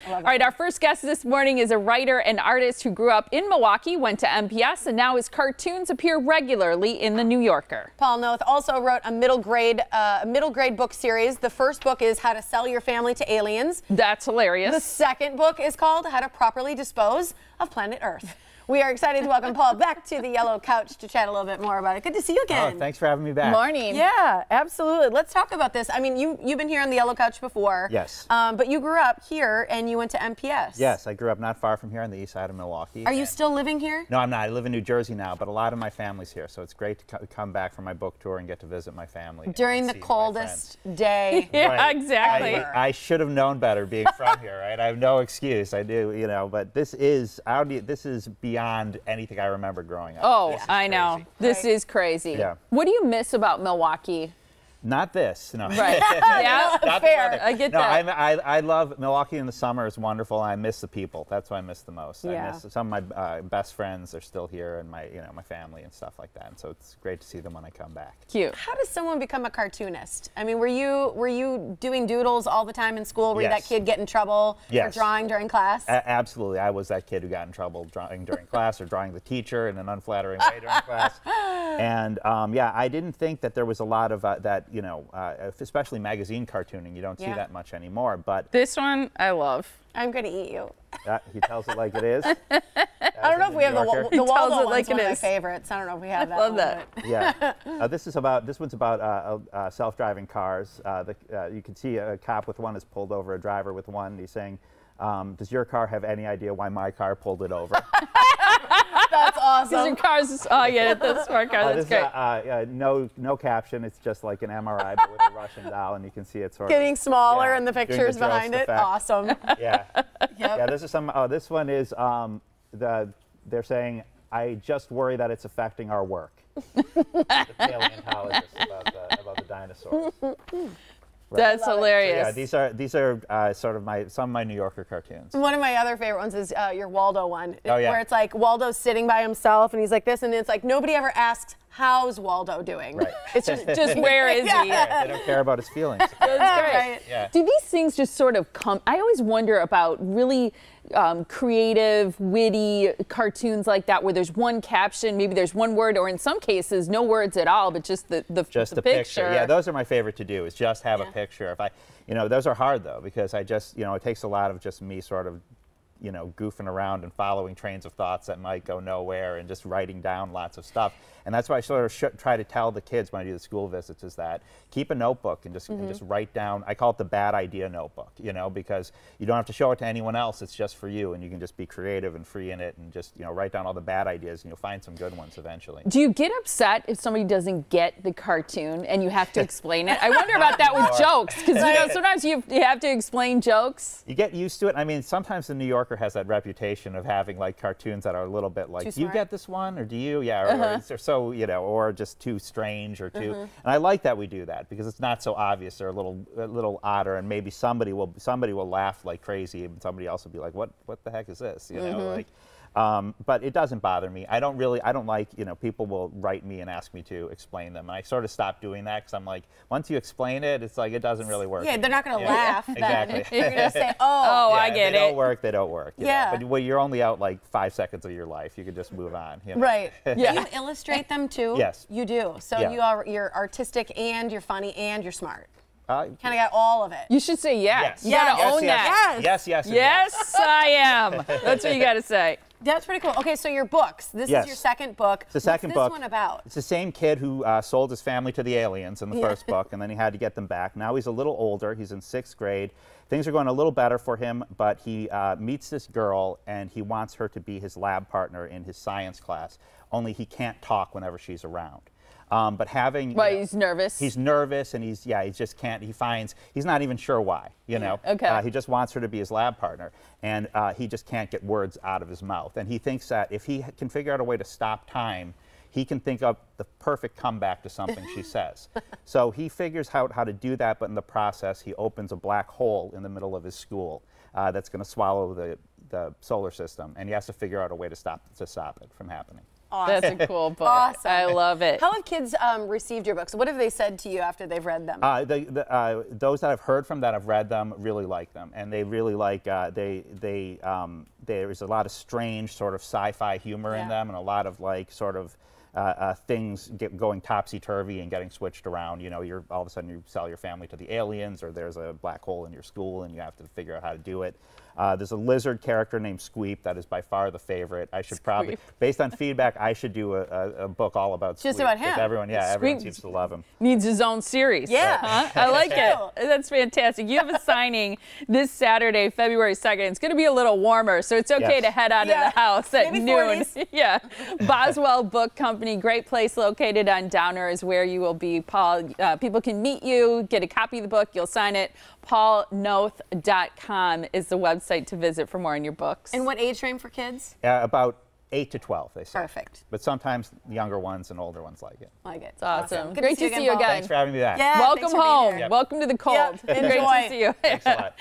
All right, our first guest this morning is a writer and artist who grew up in Milwaukee, went to MPS, and now his cartoons appear regularly in The New Yorker. Paul Noth also wrote a middle grade book series. The first book is How to Sell Your Family to Aliens. That's hilarious. The second book is called How to Properly Dispose of Planet Earth. We are excited to welcome Paul back to the yellow couch to chat a little bit more about it. Good to see you again. Oh, thanks for having me back. Morning. Yeah, absolutely. Let's talk about this. I mean, you've been here on the yellow couch before. Yes. But you grew up here and you went to MPS. Yes, I grew up not far from here on the east side of Milwaukee. Are you still living here? No, I'm not. I live in New Jersey now, but a lot of my family's here, so it's great to come back from my book tour and get to visit my family. During the coldest day. Yeah, right. exactly. I should have known better being from here, right? I have no excuse. I do, you know, but this is beyond anything I remember growing up. Oh, I know. This is crazy. Yeah. What do you miss about Milwaukee? Not this, no. Right. Yeah, Not fair. I get no, that. I love Milwaukee in the summer. It's wonderful. I miss the people. That's what I miss the most. Yeah. I miss some of my best friends are still here, and my family and stuff like that. And so it's great to see them when I come back. Cute. How does someone become a cartoonist? I mean, were you doing doodles all the time in school? Were you that Yes. kid get in trouble for drawing during class? Absolutely. I was that kid who got in trouble drawing during class or drawing the teacher in an unflattering way during class. And yeah, I didn't think that there was a lot of that, especially magazine cartooning. You don't see that much anymore. But This one I love. I'm going to eat you. he tells it like it is. I don't know if we have the He tells Waldo it one's like one it of my is. favorites. I don't know if we have that. Love one, that. but- Yeah. This one's about self-driving cars. You can see a cop with one has pulled over a driver with one. He's saying, does your car have any idea why my car pulled it over? That's Because awesome. your car's, oh, I get it, the smart car, that's great. No caption. It's just like an MRI, but with a Russian doll, and you can see it sort Getting of smaller and the doing pictures Jost behind it. effect. Awesome. Yeah. Yep. Yeah. This is some. This one is they're saying, I just worry that it's affecting our work. The paleontologists about the dinosaurs. That's hilarious. Yeah, these are sort of some of my New Yorker cartoons. One of my other favorite ones is your Waldo one, Oh, yeah. where it's like Waldo's sitting by himself and he's like this, and it's like nobody ever asks, how's Waldo doing? Right. It's just Just where is he? They don't care about his feelings. That's great. Right. Yeah. Do these things just sort of come? I always wonder about really creative, witty cartoons like that, where there's one caption, maybe there's one word, or in some cases no words at all, but just the picture. Yeah, those are my favorite to do. Is just have a picture. Those are hard though, because it takes a lot of just me sort of goofing around and following trains of thoughts that might go nowhere and just writing down lots of stuff. And that's why I sort of try to tell the kids when I do the school visits is that keep a notebook and just write down. I call it the bad idea notebook, because you don't have to show it to anyone else. It's just for you, and you can just be creative and free in it and just write down all the bad ideas, and you'll find some good ones eventually. Do you get upset if somebody doesn't get the cartoon and you have to explain it? I wonder about that with jokes, because sometimes you have to explain jokes. You get used to it. I mean, sometimes the New Yorker has that reputation of having like cartoons that are a little bit like, do you get this one, or do you? Yeah, or so or just too strange or too. And I like that we do that because it's not so obvious or a little odder, and maybe somebody will laugh like crazy, and somebody else will be like, what the heck is this? But it doesn't bother me. I don't like, people will write me and ask me to explain them. And I sort of stopped doing that because I'm like, once you explain it, it's like, it doesn't really work. Yeah, they're not going to laugh. Exactly. You're going to say, I get they it. They don't work. Yeah. But you're only out like 5 seconds of your life. You could just move on. Right. Yeah. Do you illustrate them too? Yes. You do. So Yeah. you're artistic and you're funny and you're smart. Kind Kind of got all of it. You should say yes. Yes. You gotta Yes. own that. Yes. Yes, I am. That's what you gotta say. That's pretty cool. Okay, so your books. This is your second book. It's the second book. What's this one about? It's the same kid who sold his family to the aliens in the first book, and then he had to get them back. Now he's a little older. He's in 6th grade. Things are going a little better for him, but he meets this girl, and he wants her to be his lab partner in his science class, only he can't talk whenever she's around. But having... Well, he's nervous. He's nervous, and he just can't, he's not even sure why, Okay. He just wants her to be his lab partner, and he just can't get words out of his mouth. And he thinks that if he can figure out a way to stop time, he can think up the perfect comeback to something she says. So he figures out how to do that, but in the process, he opens a black hole in the middle of his school that's going to swallow the solar system, and he has to figure out a way to stop it from happening. Awesome. That's a cool book. Awesome. I love it. How have kids received your books? What have they said to you after they've read them? Those that I've heard from that have read them really like them, and they really like there's a lot of strange sort of sci-fi humor in them, and a lot of like sort of things going topsy-turvy and getting switched around. You know, all of a sudden you sell your family to the aliens, or there's a black hole in your school and you have to figure out how to do it. There's a lizard character named Squeep that is by far the favorite. I should probably, based on feedback, I should do a book all about Squeep. Just about him. Everyone seems to love him. Needs his own series. Yeah. Huh? I like it. That's fantastic. You have a signing this Saturday, February 2nd. It's going to be a little warmer, so it's okay to head out of the house at Maybe noon. 40s. Yeah. Boswell Book Company, great place located on Downer is where you will be, Paul. People can meet you, get a copy of the book, you'll sign it. PaulNoth.com is the website to visit for more on your books. And what age frame for kids? About 8 to 12, they say. Perfect. But sometimes younger ones and older ones like it. Like it. It's awesome. Good Great to see you again. Thanks for having me back. Yeah, Welcome home. Yep. Welcome to the cold. Yep. Great Enjoy. to see you. Thanks a lot.